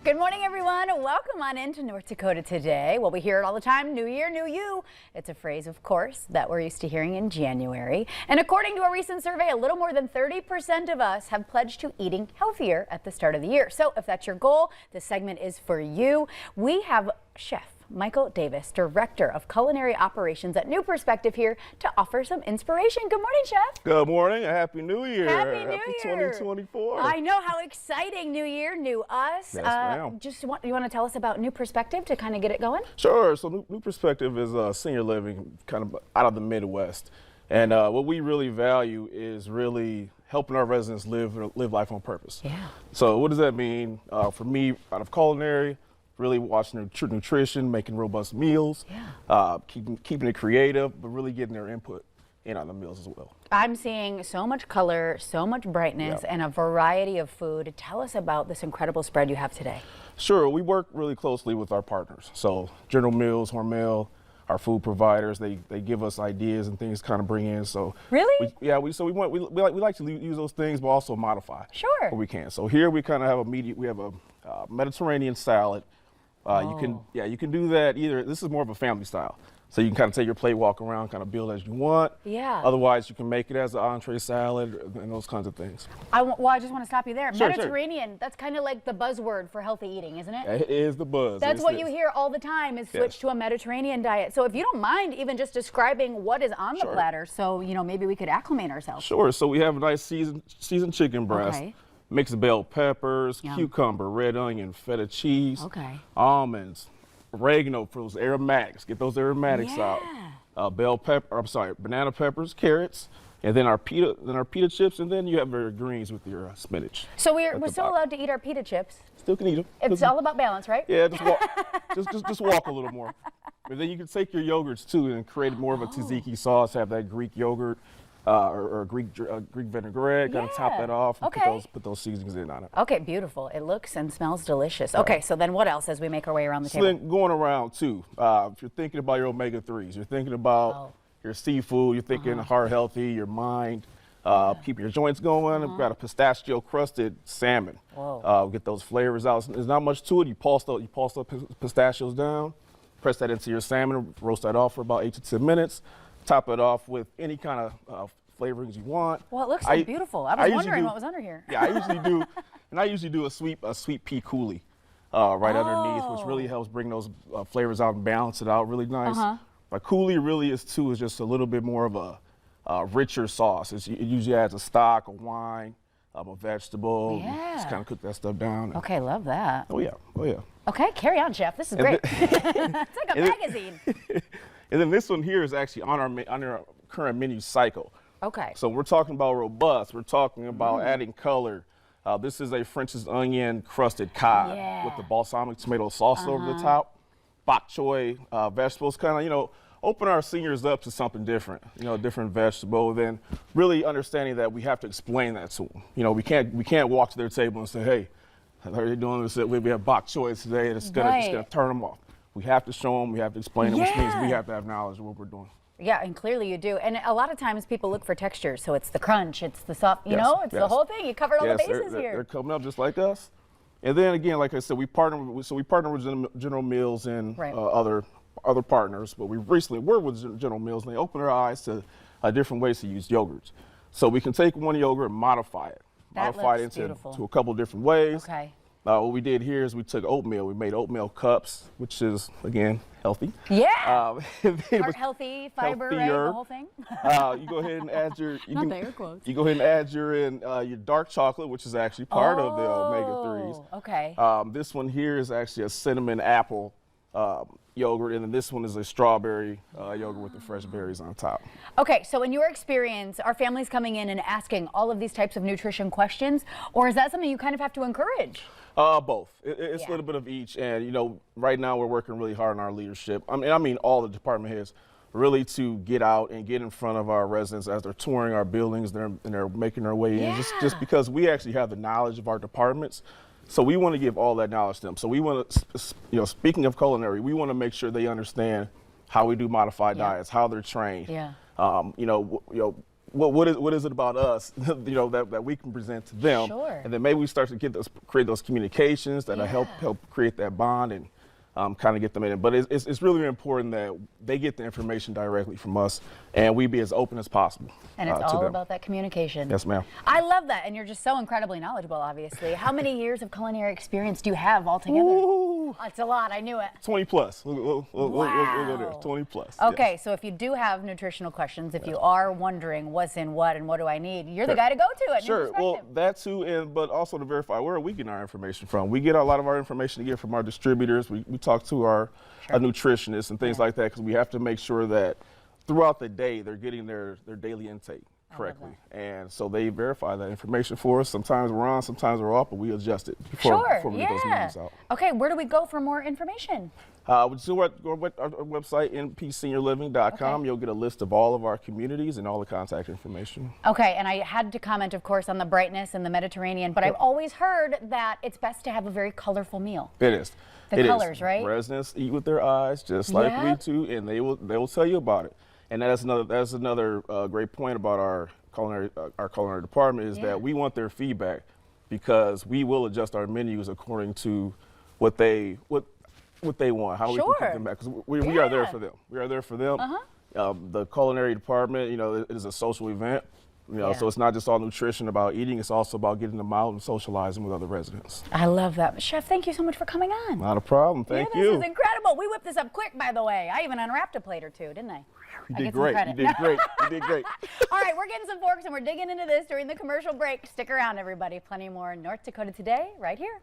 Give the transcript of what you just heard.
Good morning, everyone. Welcome on into North Dakota today. Well, we hear it all the time, new year, new you. It's a phrase, of course, that we're used to hearing in January. And according to a recent survey, a little more than 30% of us have pledged to eating healthier at the start of the year. So if that's your goal, this segment is for you. We have Chef Michael Davis, Director of Culinary Operations at New Perspective, here to offer some inspiration. Good morning, Chef. Good morning. Happy New Year. Happy New Year. 2024. I know, how exciting. New year, new us. Yes, ma'am. You want to tell us about New Perspective to kind of get it going? Sure. So New Perspective is senior living, kind of out of the Midwest. And what we really value is really helping our residents live life on purpose. Yeah. So what does that mean? For me, out of culinary, really watching nutrition, making robust meals, keeping it creative, but really getting their input in on the meals as well. I'm seeing so much color, so much brightness, and a variety of food. Tell us about this incredible spread you have today. Sure, we work really closely with our partners. So General Mills, Hormel, our food providers, they give us ideas and things to kind of bring in. So really? we like to use those things, but also modify. Sure. Where we can. So here we kind of have we have a Mediterranean salad. You can do that either. This is more of a family style. So you can kind of take your plate, walk around, kind of build as you want. Yeah. Otherwise, you can make it as an entree salad and those kinds of things. I just want to stop you there. Sure, Mediterranean, that's kind of like the buzzword for healthy eating, isn't it? It is the buzz. That's what you hear all the time, is switch to a Mediterranean diet. So if you don't mind even just describing what is on the platter, so maybe we could acclimate ourselves. Sure. So we have a nice seasoned chicken breast. Okay. Mixed bell peppers, cucumber, red onion, feta cheese, almonds, oregano for those aromatics. Get those aromatics out. Banana peppers, carrots, and then our pita chips, and then you have your greens with your spinach. So we're still allowed to eat our pita chips. Still can eat them. It's all about balance, right? Yeah, just walk, just walk a little more. But then you can take your yogurts too and create more of a tzatziki sauce. Have that Greek yogurt. Or Greek vinaigrette, kind of top that off and put those seasonings in on it. Okay, beautiful. It looks and smells delicious. Okay, so then what else as we make our way around the table? Then going around too, if you're thinking about your omega-3s, you're thinking about your seafood, you're thinking heart healthy, your mind, keeping your joints going. We've got a pistachio crusted salmon. Get those flavors out. There's not much to it. You pulse the pistachios down, press that into your salmon, roast that off for about 8 to 10 minutes. Top it off with any kind of flavorings you want. Well, it looks so beautiful. I was wondering what was under here. Yeah, I usually do a sweet pea coulis right underneath, which really helps bring those flavors out and balance it out really nice. A coulis really is just a little bit more of a richer sauce. It usually adds a stock, a wine, a vegetable. Yeah. Just kind of cook that stuff down. Okay, love that. Oh yeah. Okay, carry on, Chef. This is great. It's like a magazine. And then this one here is actually on our current menu cycle. Okay. So we're talking about robust. We're talking about adding color. This is a French's onion crusted cod with the balsamic tomato sauce over the top. Bok choy vegetables, kind of open our seniors up to something different. A different vegetable. Then really understanding that we have to explain that to them. We can't walk to their table and say, hey, how are you doing this? We have bok choy today, and it's gonna turn them off. We have to show them, we have to explain it, which means we have to have knowledge of what we're doing. Yeah, and clearly you do. And a lot of times people look for textures, so it's the crunch, it's the soft, it's the whole thing. You covered all the bases here. They're coming up just like us. And then again, like I said, we partner with General Mills and other partners, but we recently worked with General Mills, and they opened our eyes to different ways to use yogurts. So we can take one yogurt and modify it. Modify it into a couple different ways. Okay. What we did here is we took oatmeal. We made oatmeal cups, which is, again, healthy. Yeah. Heart healthy, fiber, right? The whole thing. You go ahead and add your. You go ahead and add your dark chocolate, which is actually part of the omega-3s. Okay. This one here is actually a cinnamon apple yogurt, and then this one is a strawberry yogurt with the fresh berries on top. Okay, so in your experience, are families coming in and asking all of these types of nutrition questions, or is that something you kind of have to encourage? Both. It's a little bit of each, and right now we're working really hard on our leadership. I mean all the department heads, really to get out and get in front of our residents as they're touring our buildings, and they're making their way in. Just because we actually have the knowledge of our departments, so we want to give all that knowledge to them. So we want to, speaking of culinary, we want to make sure they understand how we do modified diets, how they're trained. what is it about us, that we can present to them, Sure. and then maybe we start to create those communications that'll help create that bond and kind of get them in. But it's really important that they get the information directly from us, and we be as open as possible. And it's to all them. about that communication. Yes, ma'am. I love that, and you're just so incredibly knowledgeable, obviously. How many years of culinary experience do you have altogether? Ooh, It's a lot, I knew it. 20 plus. We'll go there. 20 plus. Okay, yes. so if you do have nutritional questions, if you are wondering what's in what and what do I need, you're the guy to go to at New Sure. Well, Perspective. that too, but also to verify where are we getting our information from. We get a lot of our information again from our distributors. We talk to our nutritionists and things like that, because we have to make sure that throughout the day they're getting their daily intake correctly. And so they verify that information for us. Sometimes we're on, sometimes we're off, but we adjust it before we get those menus out. Okay, where do we go for more information? Just go to our website, npseniorliving.com. Okay. You'll get a list of all of our communities and all the contact information. Okay, and I had to comment, of course, on the brightness and the Mediterranean, but I've always heard that it's best to have a very colorful meal. It is. The colors, right? Residents eat with their eyes, just like we do, and they will tell you about it. And that's another great point about our culinary department is that we want their feedback, because we will adjust our menus according to what they want, how we can put them back, because we are there for them. We are there for them. The culinary department, it is a social event. So it's not just all nutrition about eating, it's also about getting them out and socializing with other residents. I love that. Chef, thank you so much for coming on. Not a problem, thank you. This is incredible. We whipped this up quick, by the way. I even unwrapped a plate or two, didn't I? You did great, you did great, you did great. All right, we're getting some forks and we're digging into this during the commercial break. Stick around, everybody. Plenty more North Dakota Today right here.